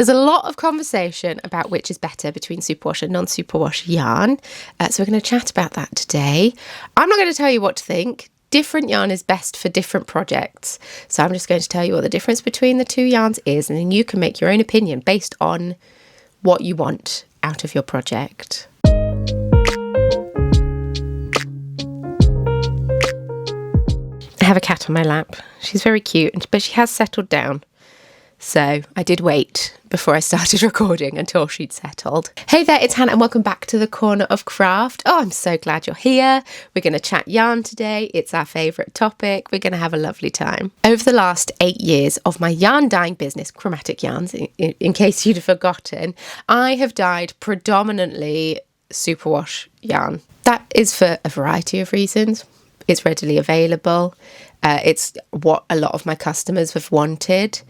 There's a lot of conversation about which is better between superwash and non-superwash yarn. So we're going to chat about that today. I'm not going to tell you what to think. Different yarn is best for different projects. So I'm just going to tell you what the difference between the two yarns is, and then you can make your own opinion based on what you want out of your project. I have a cat on my lap. She's very cute, but she has settled down. So I did wait before I started recording until she'd settled. Hey there, it's Hannah and welcome back to the Corner of Craft. Oh, I'm so glad you're here. We're going to chat yarn today. It's our favourite topic. We're going to have a lovely time. Over the last 8 years of my yarn dyeing business, Chromatic Yarns, in case you'd forgotten, I have dyed predominantly superwash yarn. That is for a variety of reasons. It's readily available. It's what a lot of my customers have wanted.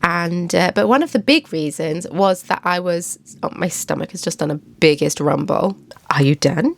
But one of the big reasons was that my stomach has just done a biggest rumble. Are you done?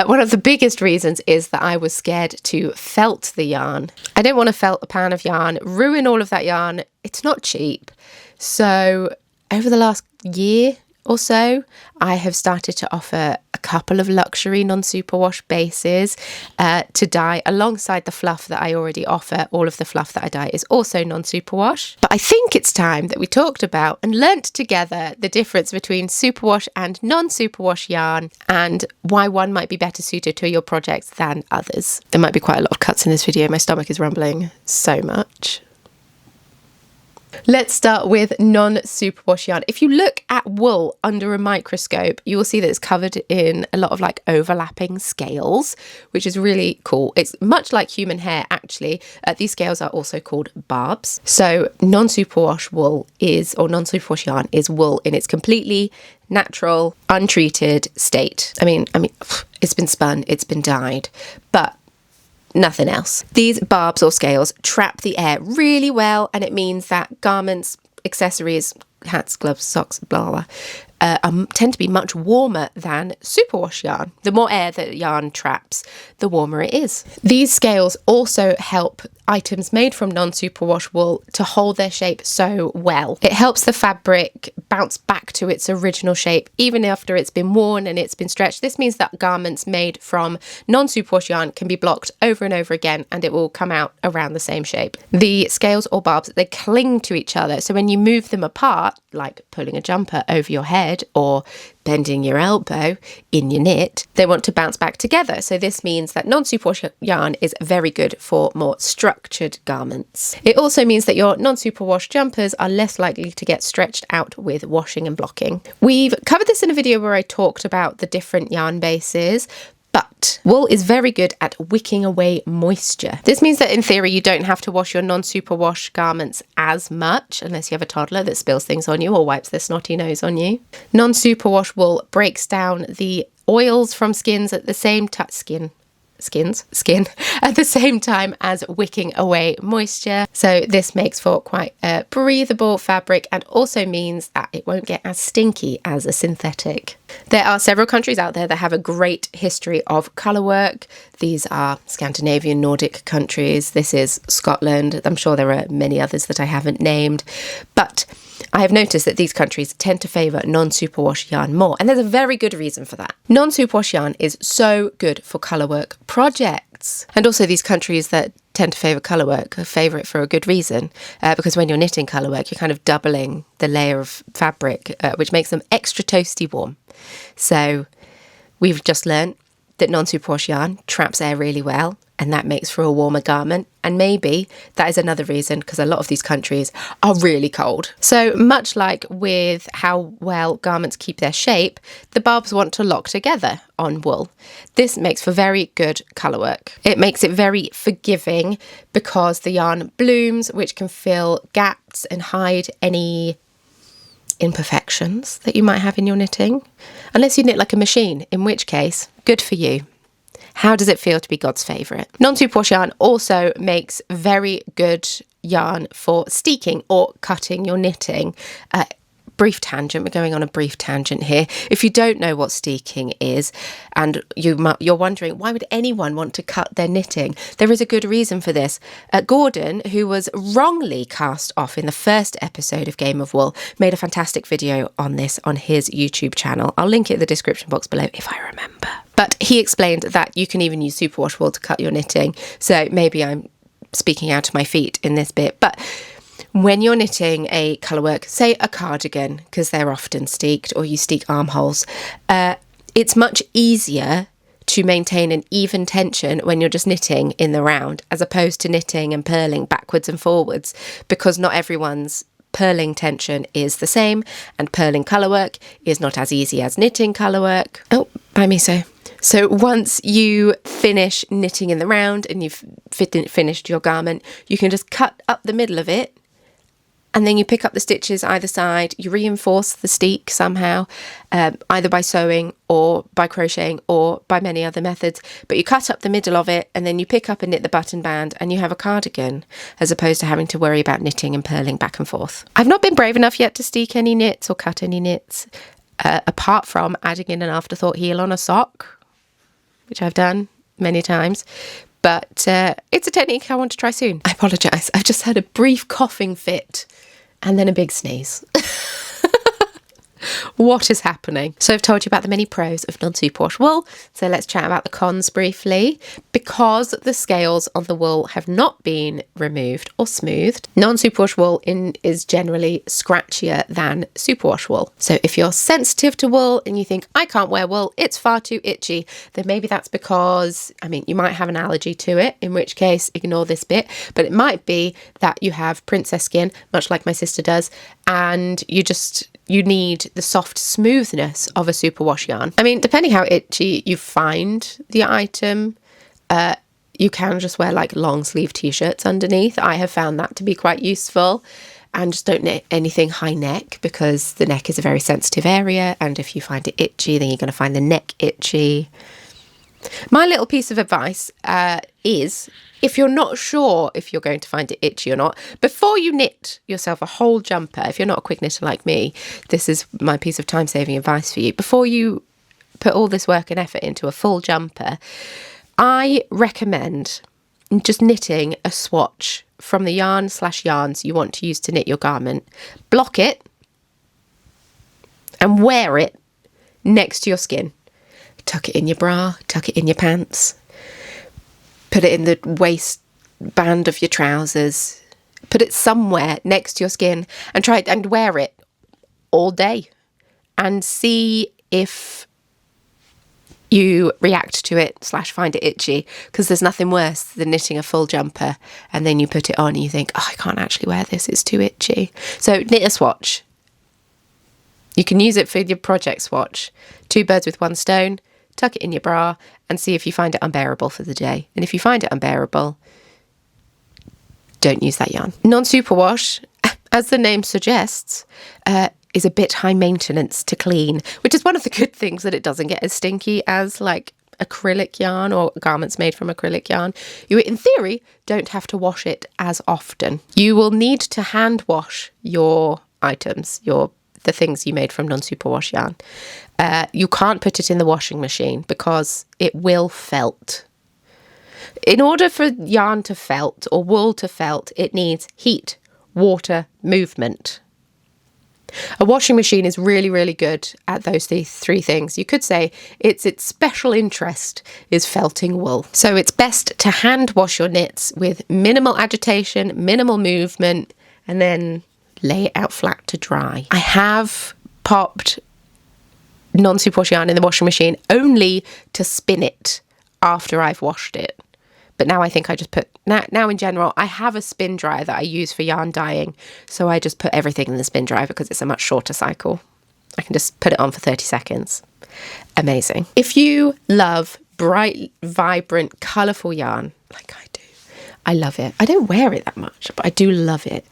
One of the biggest reasons is that I was scared to felt the yarn. I don't want to felt a pan of yarn, ruin all of that yarn. It's not cheap. So over the last year or so, I have started to offer a couple of luxury non-superwash bases to dye alongside the fluff that I already offer. All of the fluff that I dye is also non-superwash. But I think it's time that we talked about and learnt together the difference between superwash and non-superwash yarn and why one might be better suited to your projects than others. There might be quite a lot of cuts in this video. My stomach is rumbling so much. Let's start with non-superwash yarn. If you look at wool under a microscope, you will see that it's covered in a lot of like overlapping scales, which is really cool. It's much like human hair, actually. These scales are also called barbs. So non-superwash non-superwash yarn is wool in its completely natural, untreated state. I mean, it's been spun, it's been dyed, but nothing else. These barbs or scales trap the air really well, and it means that garments, accessories, hats, gloves, socks, blah, blah, tend to be much warmer than superwash yarn. The more air that yarn traps, the warmer it is. These scales also help items made from non-superwash wool to hold their shape so well. It helps the fabric bounce back to its original shape even after it's been worn and it's been stretched. This means that garments made from non-superwash yarn can be blocked over and over again and it will come out around the same shape. The scales or barbs, they cling to each other, so when you move them apart, like pulling a jumper over your head or bending your elbow in your knit, they want to bounce back together. So this means that non-superwash yarn is very good for more structured garments. It also means that your non-superwash jumpers are less likely to get stretched out with washing and blocking. We've covered this in a video where I talked about the different yarn bases, but wool is very good at wicking away moisture. This means that in theory you don't have to wash your non-superwash garments as much unless you have a toddler that spills things on you or wipes their snotty nose on you. Non-superwash wool breaks down the oils from skins at the same time skin at the same time as wicking away moisture. So this makes for quite a breathable fabric and also means that it won't get as stinky as a synthetic. There are several countries out there that have a great history of colour work. These are Scandinavian, Nordic countries. This is Scotland. I'm sure there are many others that I haven't named, but I have noticed that these countries tend to favour non-superwash yarn more, and there's a very good reason for that. Non-superwash yarn is so good for colour work projects, and also these countries that tend to favour colour work favour it for a good reason, because when you're knitting colour work, you're kind of doubling the layer of fabric, which makes them extra toasty warm. So we've just learnt that non-superwash yarn traps air really well, and that makes for a warmer garment. And maybe that is another reason, because a lot of these countries are really cold. So much like with how well garments keep their shape, the barbs want to lock together on wool. This makes for very good colour work. It makes it very forgiving because the yarn blooms, which can fill gaps and hide any imperfections that you might have in your knitting. Unless you knit like a machine, in which case, good for you. How does it feel to be God's favourite? Non-superwash yarn also makes very good yarn for steeking or cutting your knitting. brief tangent. We're going on a brief tangent here. If you don't know what steeking is, and you're wondering, why would anyone want to cut their knitting? There is a good reason for this. Gordon, who was wrongly cast off in the first episode of Game of Wool, made a fantastic video on this on his YouTube channel. I'll link it in the description box below if I remember. But he explained that you can even use superwash wool to cut your knitting. So maybe I'm speaking out of my feet in this bit. But when you're knitting a colourwork, say a cardigan, because they're often steeked, or you steek armholes, it's much easier to maintain an even tension when you're just knitting in the round, as opposed to knitting and purling backwards and forwards, because not everyone's purling tension is the same, and purling colourwork is not as easy as knitting colourwork. Oh, by me so. So once you finish knitting in the round and you've finished your garment, you can just cut up the middle of it, and then you pick up the stitches either side. You reinforce the steek somehow, either by sewing or by crocheting or by many other methods. But you cut up the middle of it, and then you pick up and knit the button band, and you have a cardigan, as opposed to having to worry about knitting and purling back and forth. I've not been brave enough yet to steek any knits or cut any knits, apart from adding in an afterthought heel on a sock, which I've done many times. But it's a technique I want to try soon. I apologise. I've just had a brief coughing fit and then a big sneeze. What is happening? So I've told you about the many pros of non-superwash wool. So let's chat about the cons briefly. Because the scales on the wool have not been removed or smoothed, non-superwash wool is generally scratchier than superwash wool. So if you're sensitive to wool and you think, I can't wear wool, it's far too itchy, then maybe that's because, you might have an allergy to it, in which case ignore this bit. But it might be that you have princess skin, much like my sister does, and you need the soft smoothness of a superwash yarn. Depending how itchy you find the item, you can just wear like long sleeve t-shirts underneath. I have found that to be quite useful. And just don't knit anything high neck, because the neck is a very sensitive area, and if you find it itchy, then you're going to find the neck itchy. My little piece of advice is, if you're not sure if you're going to find it itchy or not, before you knit yourself a whole jumper, if you're not a quick knitter like me, this is my piece of time-saving advice for you. Before you put all this work and effort into a full jumper, I recommend just knitting a swatch from the yarns you want to use to knit your garment. Block it and wear it next to your skin. Tuck it in your bra, tuck it in your pants, put it in the waistband of your trousers, put it somewhere next to your skin, and try and wear it all day and see if you react to it / find it itchy, because there's nothing worse than knitting a full jumper and then you put it on and you think, I can't actually wear this, it's too itchy. So knit a swatch. You can use it for your project swatch. 2 birds with 1 stone. Tuck it in your bra and see if you find it unbearable for the day. And if you find it unbearable, don't use that yarn. Non-superwash, as the name suggests, is a bit high maintenance to clean, which is one of the good things, that it doesn't get as stinky as like acrylic yarn or garments made from acrylic yarn. You, in theory, don't have to wash it as often. You will need to hand wash your items, the things you made from non-superwash yarn. You can't put it in the washing machine because it will felt. In order for yarn to felt or wool to felt, it needs heat, water, movement. A washing machine is really, really good at those 3 things. You could say its special interest is felting wool. So it's best to hand wash your knits with minimal agitation, minimal movement, and then lay it out flat to dry. I have popped non-superwash yarn in the washing machine only to spin it after I've washed it. But now I think I just put, now in general, I have a spin dryer that I use for yarn dyeing. So I just put everything in the spin dryer because it's a much shorter cycle. I can just put it on for 30 seconds. Amazing. If you love bright, vibrant, colourful yarn, like I do, I love it. I don't wear it that much, but I do love it.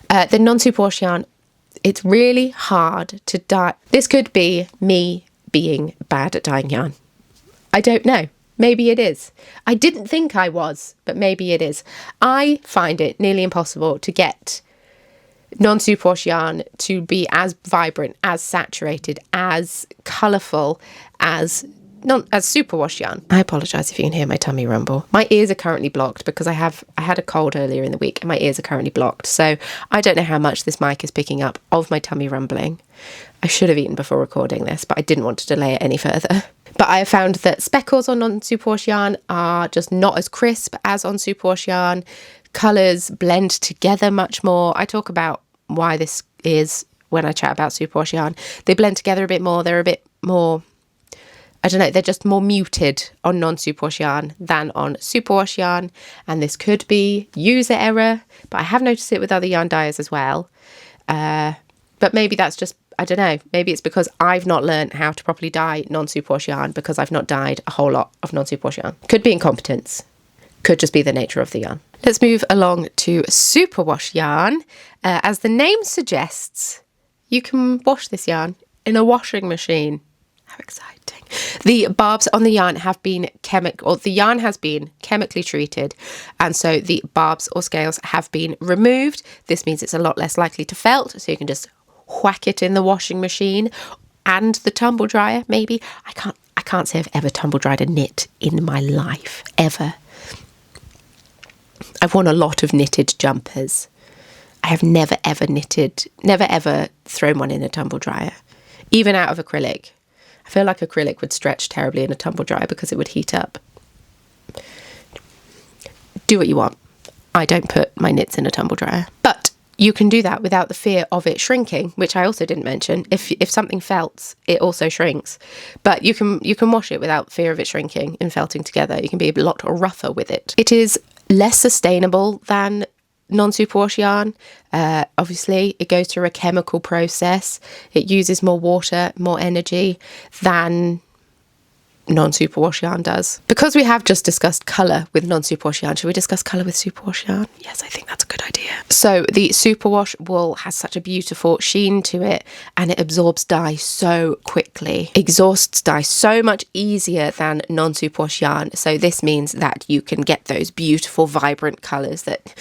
The non-superwash yarn, it's really hard to dye. This could be me being bad at dyeing yarn. I don't know. Maybe it is. I didn't think I was, but maybe it is. I find it nearly impossible to get non-superwash yarn to be as vibrant, as saturated, as colourful as superwash yarn. I apologise if you can hear my tummy rumble. My ears are currently blocked because I had a cold earlier in the week and my ears are currently blocked. So I don't know how much this mic is picking up of my tummy rumbling. I should have eaten before recording this, but I didn't want to delay it any further. But I have found that speckles on non-superwash yarn are just not as crisp as on superwash yarn. Colours blend together much more. I talk about why this is when I chat about superwash yarn. They blend together a bit more. They're a bit more, I don't know, they're just more muted on non-superwash yarn than on superwash yarn. And this could be user error, but I have noticed it with other yarn dyers as well. But maybe that's just, I don't know, maybe it's because I've not learned how to properly dye non-superwash yarn because I've not dyed a whole lot of non-superwash yarn. Could be incompetence. Could just be the nature of the yarn. Let's move along to superwash yarn. As the name suggests, you can wash this yarn in a washing machine. How exciting. The barbs on the yarn have been the yarn has been chemically treated, and so the barbs or scales have been removed. This means it's a lot less likely to felt, so you can just whack it in the washing machine and the tumble dryer, maybe. I can't say I've ever tumble dried a knit in my life, ever. I've worn a lot of knitted jumpers. I have never ever thrown one in a tumble dryer, even out of acrylic. I feel like acrylic would stretch terribly in a tumble dryer because it would heat up. Do what you want. I don't put my knits in a tumble dryer. But you can do that without the fear of it shrinking, which I also didn't mention. If something felts, it also shrinks. But you can wash it without fear of it shrinking and felting together. You can be a lot rougher with it. It is less sustainable than non-superwash yarn. Obviously, it goes through a chemical process. It uses more water, more energy than non-superwash yarn does. Because we have just discussed colour with non-superwash yarn, should we discuss colour with superwash yarn? Yes, I think that's a good idea. So the superwash wool has such a beautiful sheen to it, and it absorbs dye so quickly. Exhausts dye so much easier than non-superwash yarn. So this means that you can get those beautiful, vibrant colours that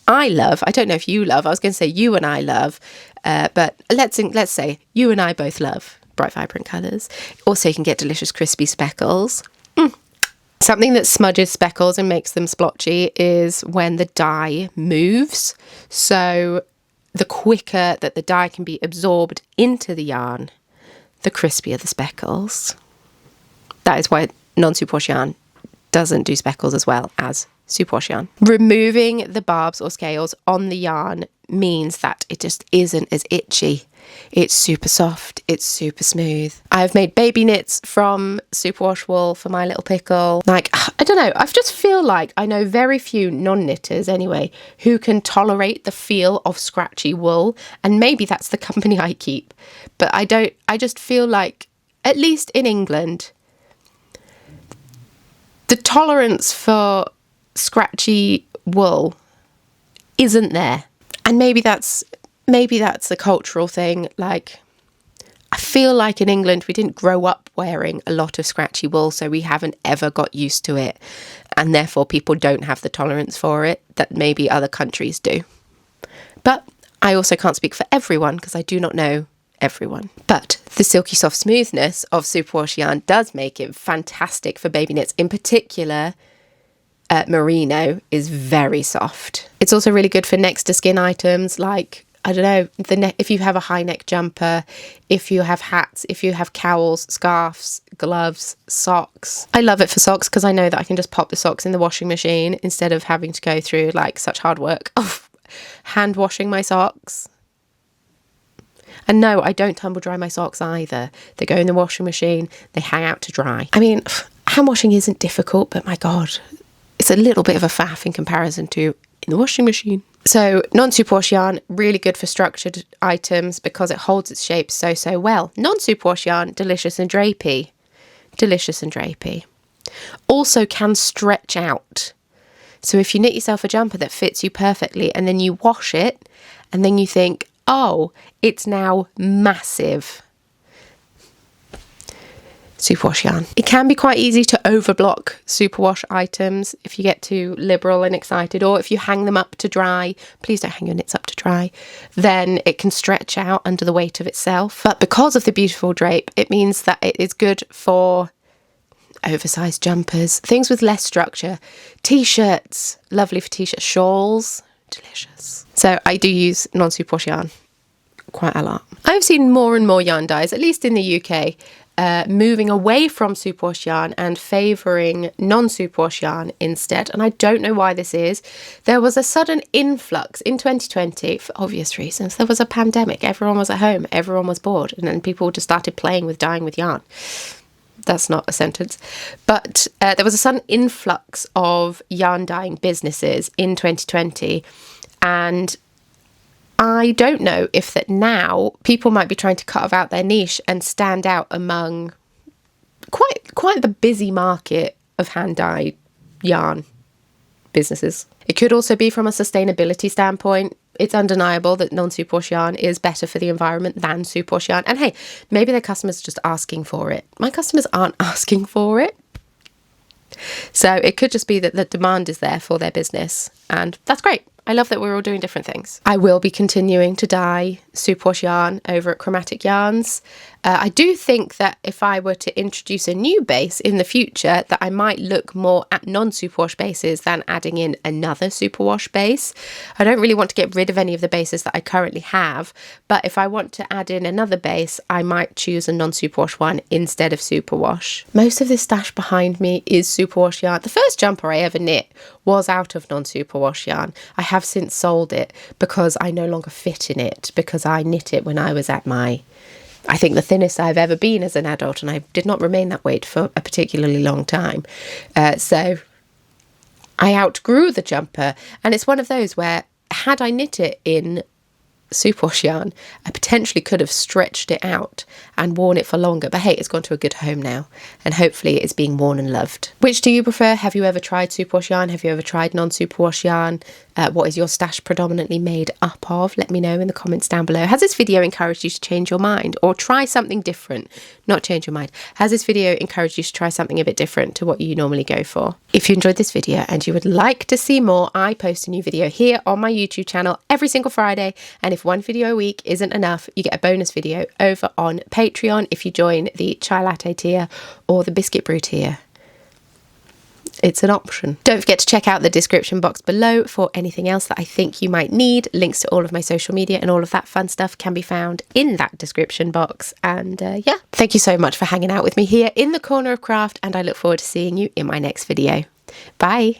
I love. I don't know if you love. I was going to say you and I love, but let's say you and I both love bright, vibrant colours. Also, you can get delicious crispy speckles. Something that smudges speckles and makes them splotchy is when the dye moves. So the quicker that the dye can be absorbed into the yarn, the crispier the speckles. That is why non-superwash yarn doesn't do speckles as well as superwash yarn. Removing the barbs or scales on the yarn means that it just isn't as itchy. It's super soft, it's super smooth. I've made baby knits from superwash wool for my little pickle. Like, I don't know, I just feel like I know very few non-knitters anyway who can tolerate the feel of scratchy wool, and maybe that's the company I keep. But I just feel like, at least in England, the tolerance for scratchy wool isn't there. And maybe that's a cultural thing. Like, I feel like in England we didn't grow up wearing a lot of scratchy wool, so we haven't ever got used to it, and therefore people don't have the tolerance for it that maybe other countries do. But I also can't speak for everyone because I do not know everyone. But the silky soft smoothness of superwash yarn does make it fantastic for baby knits. In particular, merino is very soft. It's also really good for next to skin items like, I don't know, if you have a high neck jumper, if you have hats, if you have cowls, scarves, gloves, socks. I love it for socks because I know that I can just pop the socks in the washing machine instead of having to go through like such hard work of hand washing my socks. And no, I don't tumble dry my socks either. They go in the washing machine, they hang out to dry. I mean, hand washing isn't difficult, but my God, it's a little bit of a faff in comparison to in the washing machine. So non-superwash yarn, really good for structured items because it holds its shape so well. Non-superwash yarn, delicious and drapey. Delicious and drapey. Also can stretch out. So if you knit yourself a jumper that fits you perfectly and then you wash it and then you think, oh, it's now massive. superwash yarn. It can be quite easy to overblock superwash items if you get too liberal and excited, or if you hang them up to dry. Please don't hang your knits up to dry. Then it can stretch out under the weight of itself. But because of the beautiful drape, it means that it is good for oversized jumpers, things with less structure, t-shirts, lovely for t-shirts, shawls, delicious. So I do use non-superwash yarn quite a lot. I've seen more and more yarn dyes, at least in the UK, moving away from superwash yarn and favouring non-superwash yarn instead. And I don't know why this is. There was a sudden influx in 2020 for obvious reasons. There was a pandemic. Everyone was at home. Everyone was bored. And then people just started playing with dyeing with yarn. That's not a sentence. But there was a sudden influx of yarn dyeing businesses in 2020. And I don't know if that now people might be trying to carve out their niche and stand out among quite the busy market of hand-dyed yarn businesses. It could also be from a sustainability standpoint. It's undeniable that non-superwash yarn is better for the environment than superwash yarn. And hey, maybe their customers are just asking for it. My customers aren't asking for it. So it could just be that the demand is there for their business. And that's great. I love that we're all doing different things. I will be continuing to dye superwash yarn over at Chromatic Yarns. I do think that if I were to introduce a new base in the future, that I might look more at non-superwash bases than adding in another superwash base. I don't really want to get rid of any of the bases that I currently have, but if I want to add in another base, I might choose a non-superwash one instead of superwash. Most of this stash behind me is superwash yarn. The first jumper I ever knit was out of non-superwash yarn. I have since sold it because I no longer fit in it, because I knit it when I was at I think the thinnest I've ever been as an adult, and I did not remain that weight for a particularly long time. So I outgrew the jumper, and it's one of those where had I knit it in superwash yarn, I potentially could have stretched it out and worn it for longer. But hey, it's gone to a good home now, and hopefully it's being worn and loved. Which do you prefer? Have you ever tried superwash yarn? Have you ever tried non-superwash yarn? What is your stash predominantly made up of? Let me know in the comments down below. Has this video encouraged you to change your mind or try something different? Not change your mind. Has this video encouraged you to try something a bit different to what you normally go for? If you enjoyed this video and you would like to see more, I post a new video here on my YouTube channel every single Friday. And if one video a week isn't enough, you get a bonus video over on Patreon if you join the chai latte tier or the biscuit brew tier. It's an option. Don't forget to check out the description box below for anything else that I think you might need. Links to all of my social media and all of that fun stuff can be found in that description box. And yeah, thank you so much for hanging out with me here in the corner of craft, and I look forward to seeing you in my next video. Bye.